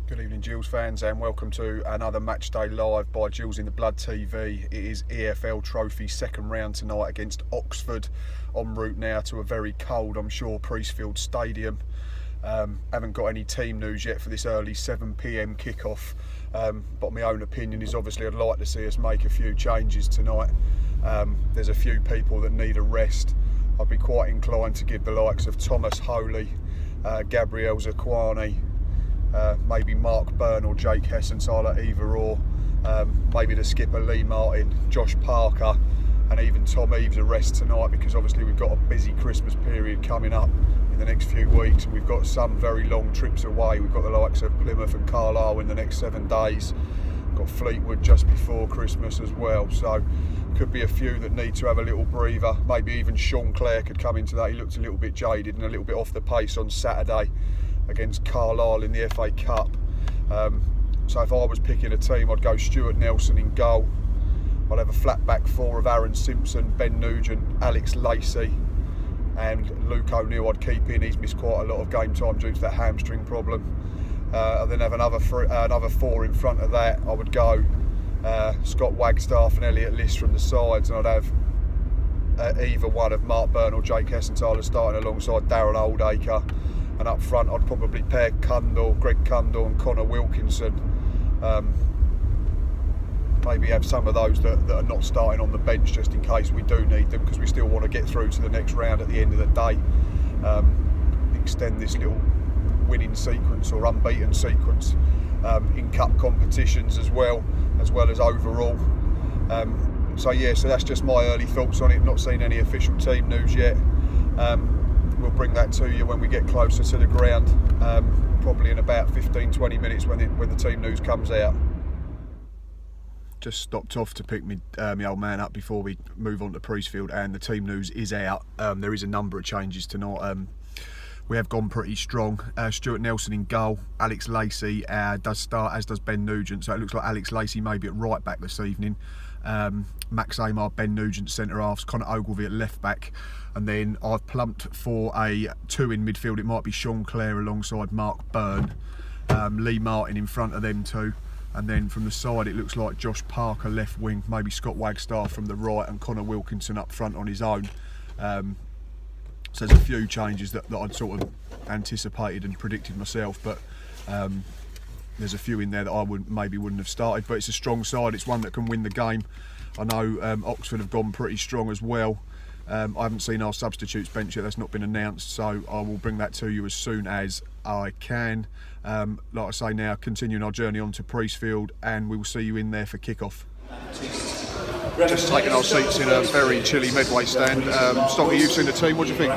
Good evening, Gills fans, and welcome to another match day live by Gills in the Blood TV. It is EFL Trophy second round tonight against Oxford, en route now to a very cold, I'm sure, Priestfield Stadium. Haven't got any team news yet for this early 7 PM kickoff, but my own opinion is obviously I'd like to see us make a few changes tonight. There's a few people that need a rest. I'd be quite inclined to give the likes of Thomas Holy, Gabriel Zaquani, maybe Mark Byrne or Jake Hessenthaler, either or. Maybe the skipper Lee Martin, Josh Parker, and even Tom Eves a rest tonight, because obviously we've got a busy Christmas period coming up in the next few weeks, and we've got some very long trips away. We've got the likes of Plymouth and Carlisle in the next 7 days. We've got Fleetwood just before Christmas as well, so could be a few that need to have a little breather. Maybe even Sean Clare could come into that. He looked a little bit jaded and a little bit off the pace on Saturday against Carlisle in the FA Cup. So if I was picking a team, I'd go Stuart Nelson in goal. I'd have a flat back four of Aaron Simpson, Ben Nugent, Alex Lacey, and Luke O'Neill I'd keep in. He's missed quite a lot of game time due to that hamstring problem. And then have another four in front of that. I would go Scott Wagstaff and Elliot List from the sides, and I'd have either one of Mark Byrne or Jake Hessenthaler starting alongside Darren Oldacre. And up front, I'd probably pair Greg Cundall and Connor Wilkinson. Maybe have some of those that are not starting on the bench just in case we do need them, because we still want to get through to the next round at the end of the day. Extend this little winning sequence or unbeaten sequence in cup competitions as well as overall. So that's just my early thoughts on it. Not seen any official team news yet. We'll bring that to you when we get closer to the ground, probably in about 15-20 minutes when the team news comes out. Just stopped off to pick my old man up before we move on to Priestfield, and the team news is out. There is a number of changes tonight. We have gone pretty strong. Stuart Nelson in goal, Alex Lacey does start, as does Ben Nugent, so it looks like Alex Lacey may be at right back this evening. Max Amar, Ben Nugent centre halves, Connor Ogilvie at left back, and then I've plumped for a 2 in midfield. It might be Sean Clare alongside Mark Byrne, Lee Martin in front of them two, and then from the side it looks like Josh Parker left wing, maybe Scott Wagstaff from the right, and Connor Wilkinson up front on his own. So there's a few changes that I'd sort of anticipated and predicted myself, but there's a few in there that I wouldn't have started. But it's a strong side, it's one that can win the game. I know Oxford have gone pretty strong as well. I haven't seen our substitutes bench yet, that's not been announced, so I will bring that to you as soon as I can. Like I say now, continuing our journey on to Priestfield, and we will see you in there for kick-off. Just taking our seats in a very chilly Medway stand. Stocky, you've seen the team, what do you think?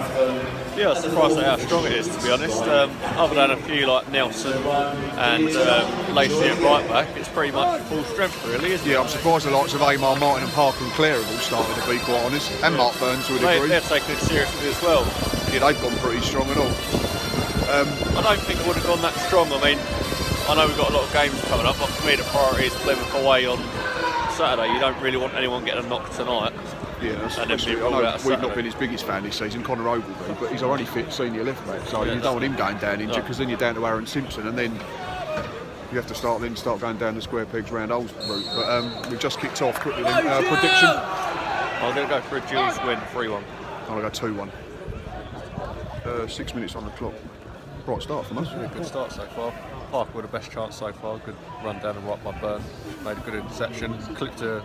Yeah, I was surprised at how strong it is, to be honest. Other than a few like Nelson and Lacey at right back, it's pretty much full strength really, isn't it? Yeah, I'm surprised the likes of Amar, Martin and Parker and Clare have all started, to be quite honest, and Mark Byrne to a degree. They're taking it seriously as well. Yeah, they've gone pretty strong and all. I don't think it would have gone that strong. I mean, I know we've got a lot of games coming up, but for me the priority is Plymouth away on Saturday. You don't really want anyone getting a knock tonight. Yeah, we've not been his biggest fan this season, Connor Ogilvie, but he's our only fit senior left back, so you don't want him going down injured, because then you're down to Aaron Simpson, and then you have to start going down the square pegs round holes route. But we've just kicked off quickly then. Prediction? I'm going to go for a Gills win, 3-1. I'm going to go 2-1. 6 minutes on the clock. Bright start from us. Yeah, good start so far. Parker with the best chance so far. Good run down the right by Byrne. Made a good interception. Clipped a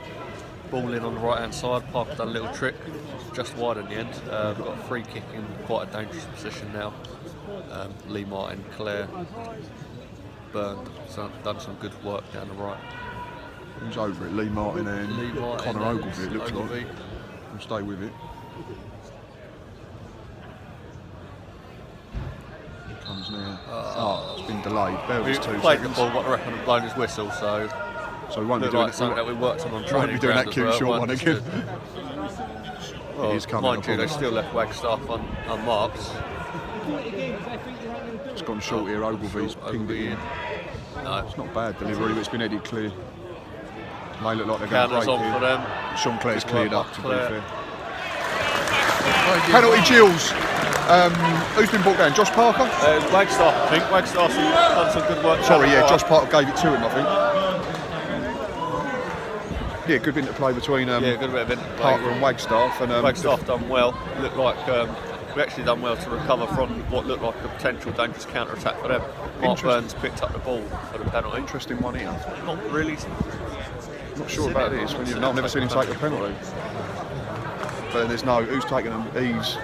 ball in on the right hand side. Parker done a little trick, just wide in the end. We've got a free kick in quite a dangerous position now. Lee Martin, Clare, Byrne, done some good work down the right. Who's over it? Lee Martin and Connor Ogilvie, it looks like. We'll stay with it. Comes now. It's been delayed. We played the ball, but I reckon I've blown his whistle, so we won't be doing something that we worked on training. Won't be doing that cute short one again. Well, it is coming. Mind you, they still left Wagstaff unmarked. It's gone short here. Ogilvie's pinged it in. No, it's not bad delivery, but it's been headed clear. They look like they're going to break on for them. Sean Clare's cleared up, to be fair. Penalty, Gills. Who's been brought down? Josh Parker? Wagstaff, I think. Wagstaff's done some good work. Sorry, yeah, Josh Parker gave it to him, I think. Yeah, good bit to play between good bit of interplay. Parker and Wagstaff. And, Wagstaff done well. Looked like we actually done well to recover from what looked like a potential dangerous counter-attack for them. Mark Burns picked up the ball for the penalty. Interesting one here. Not really. Not sure about this. I've never seen him take a penalty. But then there's no. Who's taking them? He's.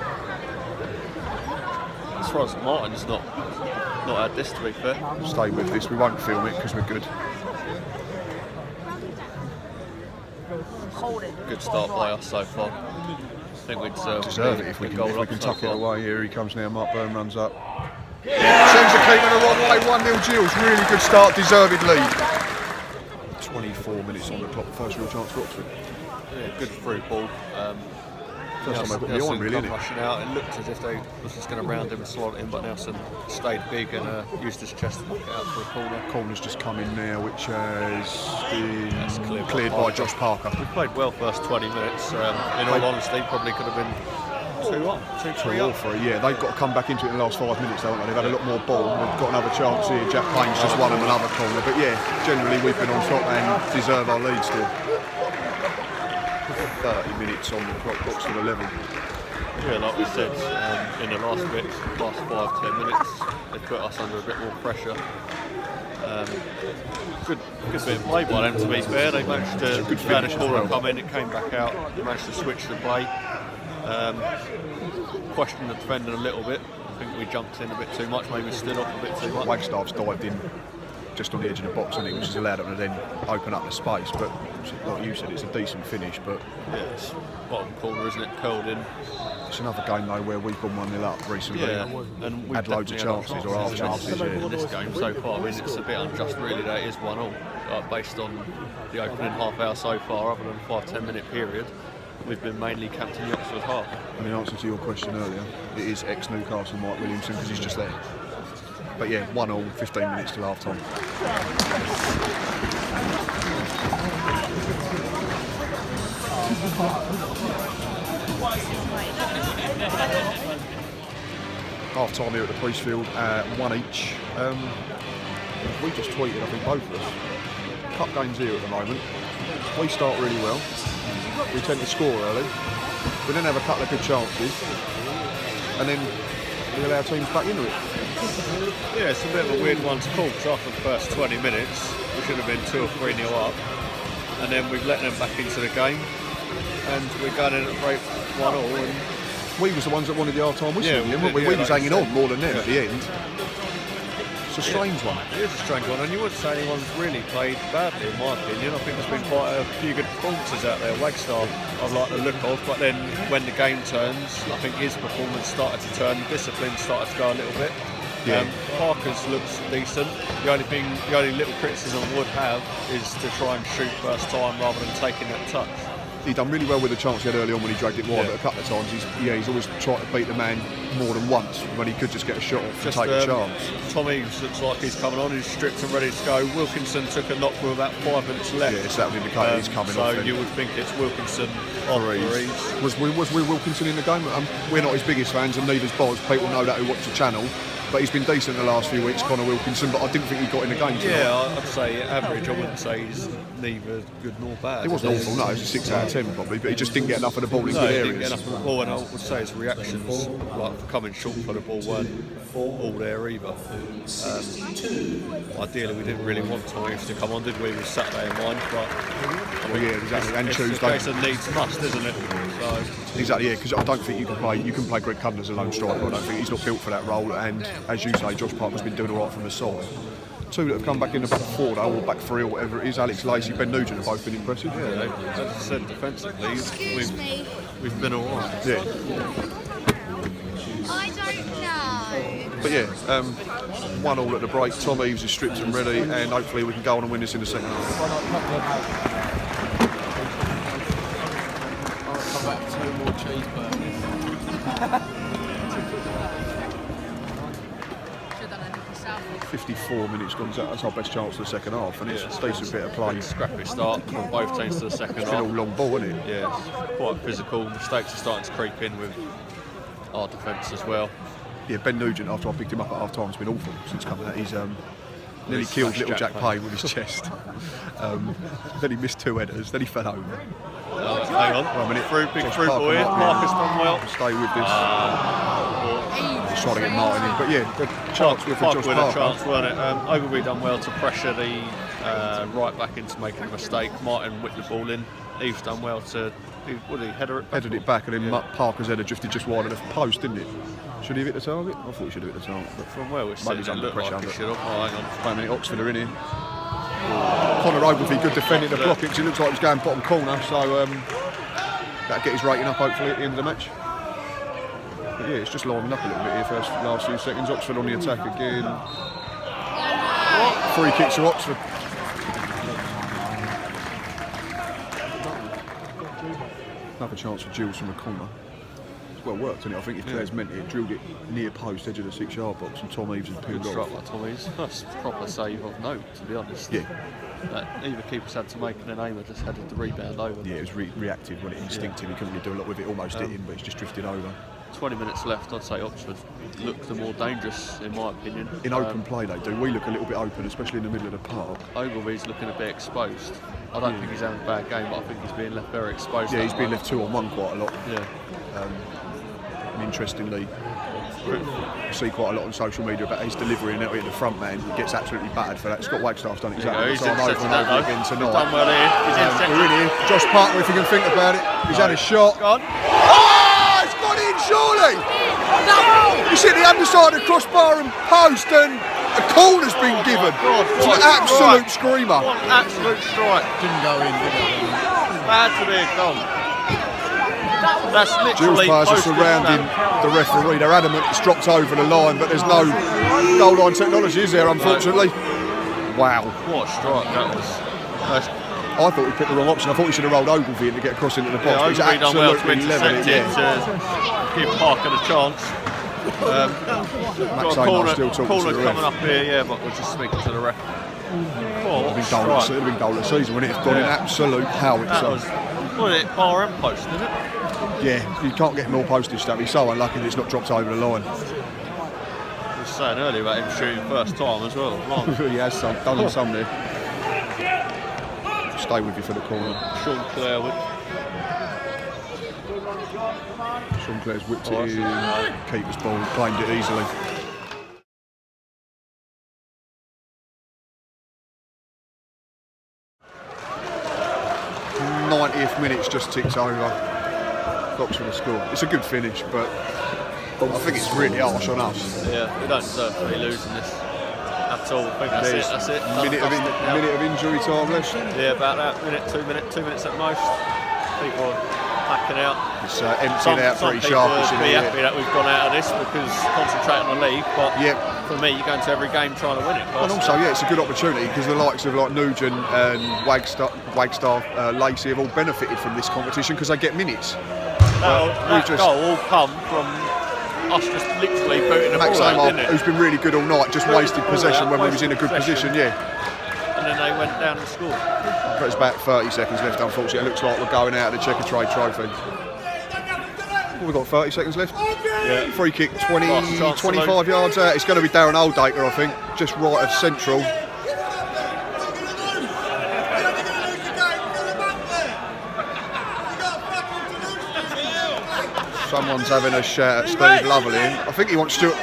As far as Martin's not had this, to be fair. Stay with this. We won't film it because we're good. Good start by us so far. I think we deserve it if we can tuck it away. Here he comes now. Mark Byrne runs up. Yeah. Sends the keeper the wrong way. 1-0 Gills. Really good start. Deserved lead. 24 minutes on the clock. First real chance for Oxford. Yeah, good through ball. First time they've got me on, really, isn't it? Rushing out. It looked as if they was just going to round him and slot it in, but Nelson stayed big and used his chest to knock it out for a corner. Corner's just come in now, which has been cleared by Josh Parker. We played well first 20 minutes. In all honesty, probably could have been 2 up, 2-3 up. 3. Yeah, they've got to come back into it in the last 5 minutes, haven't they? They've had a lot more ball. We've got another chance here. Jack Payne's just won them another corner. But yeah, generally we've been on top and deserve our lead still. 30 minutes on the clock, Oxford 11. Yeah, like we said, in the last 5-10 minutes, they put us under a bit more pressure. Good bit of play by them, to be fair. They managed to had a corner come in, it came back out. They managed to switch the play. Questioned the defender a little bit. I think we jumped in a bit too much, maybe stood off a bit too much. Wagstaff's dived in just on the edge of the box, which has allowed them to then open up the space. But like you said, it's a decent finish. But yeah, it's bottom corner, isn't it? Curled in. It's another game though where we've gone 1-0 up recently. Yeah, and we've had loads of chances or half chances in this game so far. I mean, it's a bit unjust really that it is 1-1 based on the opening half hour so far. Other than a 5-10 minute period, we've been mainly camped in the Oxford half. And the answer to your question earlier, it is ex-Newcastle Mike Williamson because he's just there. But yeah, 1-1, 15 minutes till half time. Half time here at the Priestfield, 1 each. We just tweeted, I think both of us. Cup games here at the moment. We start really well. We tend to score early. We then have a couple of good chances. And then we allow teams back into it. Yeah, it's a bit of a weird one to call because after the first 20 minutes we should have been 2 or 3-0 up, and then we've let them back into the game, and we're going in at break 1-1. And we was the ones that wanted the half-time whistle, yeah, weren't we? We was hanging on more than them at the end. It's a strange one. It is a strange one, and you wouldn't say anyone's really played badly, in my opinion. I think there's been quite a few good performances out there. Wagstaff, I like the look of, but then when the game turns, I think his performance started to turn, discipline started to go a little bit. Yeah. Parker's looks decent. The only little criticism I would have is to try and shoot first time rather than taking that touch. He done really well with the chance he had early on when he dragged it wide, but a couple of times he's always tried to beat the man more than once when he could just get a shot off and take a chance. Tommy looks like he's coming on, he's stripped and ready to go. Wilkinson took a knock with about 5 minutes left. Yes, that would indicate he's coming off. So you would think it's Wilkinson on Reeves. Was Wilkinson in the game? We're not his biggest fans and neither's Boz. People know that who watch the channel. But he's been decent the last few weeks, Connor Wilkinson, but I didn't think he got in the game tonight. Yeah, I'd say average. I wouldn't say he's neither good nor bad. It wasn't awful, no, it was a 6 out of 10 probably, but he just didn't get enough of the ball in good areas. He didn't get enough of the ball, and I would say his reactions, like coming short for the ball, weren't all there either. Ideally, we didn't really want Tommy to come on, did we, with Saturday in mind, but yeah, exactly. And Tuesday. It's a case of needs must, isn't it? So. Exactly, yeah, because I don't think you can play Greg Cudden as a lone striker. I don't think he's not built for that role, and as you say, Josh Parker's been doing all right from the side. 2 that have come back in the back 4 though, or back 3 or whatever it is. Alex Lacey, Ben Nugent have both been impressive. Yeah, as I said, defensively, we've been all right. Yeah. I don't know. But yeah, 1-1 at the break. Tom Eves is stripped and ready, and hopefully we can go on and win this in the second half. I'll come back 2 more cheeseburgers. 54 minutes gone. That's our best chance for the second half, and it's a decent bit of play. Scrappy start from both teams to the second half. It's been all long ball, isn't it? Yeah, it's quite physical. Mistakes are starting to creep in with our defence as well. Yeah, Ben Nugent, after I picked him up at half time, has been awful since coming out. He's nearly killed little Jack Payne with his chest. Then he missed 2 headers, then he fell over. Hang on. 1 minute. Big Josh through ball in. Marcus done well. Stay with this. Just trying to get Martin in. But yeah, the chance with Josh with Parker. a chance, weren't it? Ogilvie done well to pressure the right back into making a mistake. Martin whipped the ball in. Eve's done well to, what did he, header it back? Headed it back, and then Parker's header drifted just wide of the post, didn't it? Should he have hit the target? I thought he should have hit the target. But From where we're maybe sitting, he's it under looked pressure. like he should have. Oh, hang on. Wait a minute, Oxford are in here. Connor Ogilvie, good defending to block it, because he looks like he's going bottom corner, so that'll get his rating up hopefully at the end of the match. But yeah, it's just lining up a little bit here first last few seconds. Oxford on the attack again. Free kick to Oxford. Another chance for Gills from the corner. It's well worked, isn't it? I think if Claire's meant it, drilled it near post, edge of the 6-yard box, and Tom Eves has peeled Good off. shot by Tom Eves. That's a proper save of note, to be honest. Yeah. Either keepers had to make, and then Aimer just headed the rebound over. Yeah, it was reactive, wasn't it? Instinctive. He couldn't really do a lot with it. Almost hit him, but it's just drifted over. 20 minutes left. I'd say Oxford look the more dangerous, in my opinion. In open play, they do. We look a little bit open, especially in the middle of the park. Ogilvie's looking a bit exposed. I don't think he's having a bad game, but I think he's being left very exposed. Yeah, he's been left 2-on-1 quite a lot. Yeah. And interestingly, I see quite a lot on social media about his delivery and at the front man. He gets absolutely battered for that. Scott Wagstaff's done exactly the same over and over again tonight. He's done well here. We're in here. Josh Parker, if you can think about it, he's had a shot. Go on. Oh, it's gone in, surely! You see the underside of crossbar and post, and a corner's been given. It's an absolute screamer. What an absolute strike. Didn't go in, did it? Bad to be a goal. That's Gills literally players are posted surrounding the referee. They're adamant it's dropped over the line, but there's no goal line technology, is there, unfortunately? Wow. What a strike that was. I thought he picked the wrong option. I thought he should have rolled Ogilvie in to get across into the box. Yeah, He's Ogilvie done well to absolutely leveled intercept it. it, to give Parker the chance. Got a corner coming up here, yeah, but we're just speaking to the ref. It would have been goal of the season, wouldn't it? It's gone in absolute howitzer. That was, what is it, bar and post, isn't it? Yeah, you can't get more postage stuff. He's so unlucky that it's not dropped over the line. I was saying earlier about him shooting first time as well. He has done some there. Stay with you for the corner. Sean Clare with. Sean Clare's whipped it in. Keeper's ball, claimed it easily. The 90th minute's just ticked over. Oxford have scored. It's a good finish, but I think it's really harsh on us. Yeah, we don't deserve to be losing this at all. I think that's it. Minute of injury time left. Yeah, about that. Minute, 2 minutes at most. People are packing out. It's emptied out pretty sharp. Some people would be happy that we've gone out of this because concentrate on the league. But for me, you go into every game trying to win it. And also, yeah, it's a good opportunity because the likes of like Nugent and Wagstaff, Lacey have all benefited from this competition because they get minutes. That goal all come from us just literally booting the Max ball out, Amar, didn't it? who's been really good all night, just wasted possession when we was in a good position, yeah. And then they went down and scored. But there's about 30 seconds left, unfortunately. It looks like we're going out of the Checkatrade Trophy. We've got 30 seconds left. Yeah. Free kick, 25 yards out. It's going to be Darren Oldacre, I think, just right of central. Someone's having a shout at Steve Lovely. I think he wants Stuart.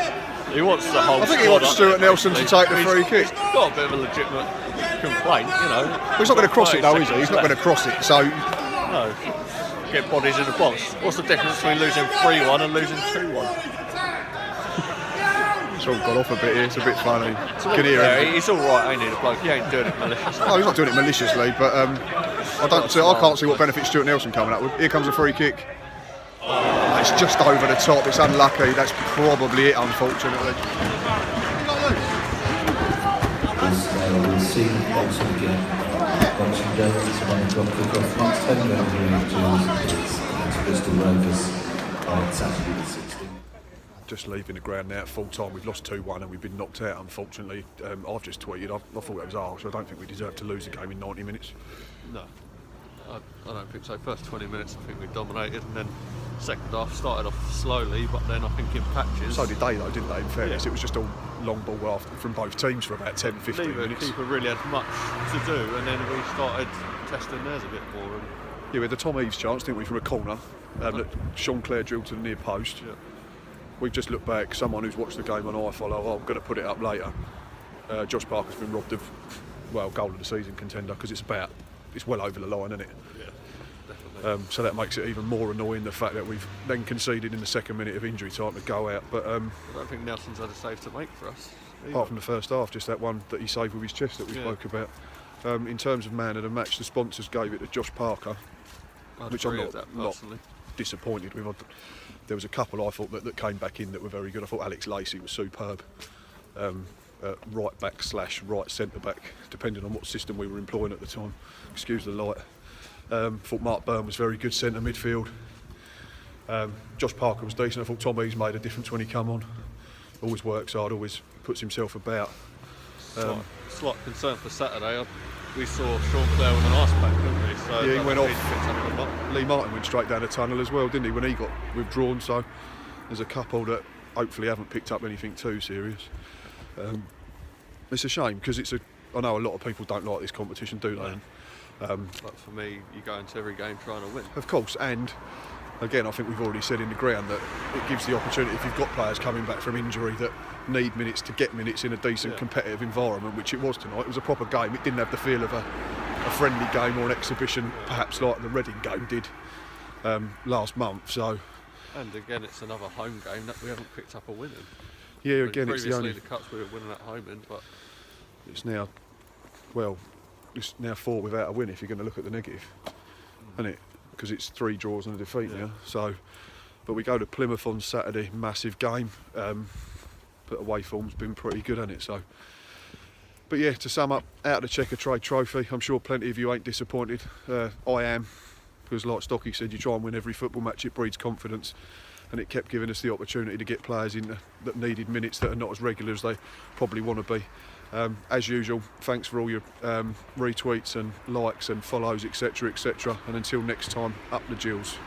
He wants the whole. I think he wants Stuart Nelson to take the free kick. He's got a bit of a legitimate complaint, you know. Well, he's not going to cross it though, is he? He's not going to cross it. So no. Get bodies in the box. What's the difference between losing 3-1 and losing 2-1? it's all gone off a bit here. It's a bit funny. He's all right, ain't he? The bloke. He ain't doing it maliciously. No, he's not doing it maliciously, but I can't see what benefit Stuart Nelson coming up with. Here comes a free kick. It's just over the top. It's unlucky. That's probably it, unfortunately. We'll see Oxford again. Oxford Devils are on the drop kick-off. Next 10 minutes against Bristol Rovers on Saturday the 16th. Just leaving the ground now at full time. We've lost 2-1 and we've been knocked out, unfortunately. I've just tweeted, I thought that was harsh. I don't think we deserve to lose a game in 90 minutes. No. I don't think so. First 20 minutes, I think we dominated, and then second half started off slowly, but then I think in patches. So did they though, didn't they, in fairness? It was just all long ball after from both teams for about 10-15 Neither minutes. keeper really had much to do, and then we started testing theirs a bit more. And Yeah, we had the Tom Eaves chance, didn't we, from a corner that Sean Clare drilled to the near post. yeah. We've just looked back, someone who's watched the game on iFollow, I'm going to put it up later. Josh Parker's been robbed of, well, goal of the season contender, because it's well over the line, isn't it? Yeah, definitely. So that makes it even more annoying, the fact that we've then conceded in the second minute of injury time to go out. But I don't think Nelson's had a save to make for us. apart from the first half, just that one that he saved with his chest that we spoke about. In terms of man of the match, the sponsors gave it to Josh Parker, which I'm not disappointed with. There was a couple I thought that came back in that were very good. I thought Alex Lacey was superb. Right back / right centre back, depending on what system we were employing at the time. Excuse the light. Thought Mark Byrne was very good centre midfield. Josh Parker was decent. I thought Tom Eaves made a difference when he come on. Always works hard, always puts himself about. Slight concern for Saturday. We saw Sean Clare with an ice pack, didn't we? So Yeah, he went off. picked up a lot. Lee Martin went straight down the tunnel as well, didn't he, when he got withdrawn? So there's a couple that hopefully haven't picked up anything too serious. It's a shame because I know a lot of people don't like this competition, do they? But for me, you go into every game trying to win. Of course, and again, I think we've already said in the ground that it gives the opportunity, if you've got players coming back from injury that need minutes, to get minutes in a decent competitive environment, which it was tonight. It was a proper game. It didn't have the feel of a friendly game or an exhibition, perhaps like the Reading game did last month. So, And again, it's another home game that we haven't picked up a win in. yeah, again, it's Previously, the only. the cups we were winning at home in, but It's now, well, it's now 4 without a win if you're going to look at the negative, isn't it? Because it's 3 draws and a defeat now. So, but we go to Plymouth on Saturday, massive game. But away form's been pretty good, hasn't it? So, but yeah, to sum up, out of the Checker Trade Trophy, I'm sure plenty of you ain't disappointed. I am, because like Stocky said, you try and win every football match, it breeds confidence. And it kept giving us the opportunity to get players in that needed minutes that are not as regular as they probably want to be. As usual, thanks for all your retweets and likes and follows, etc., etc. And until next time, up the Gills.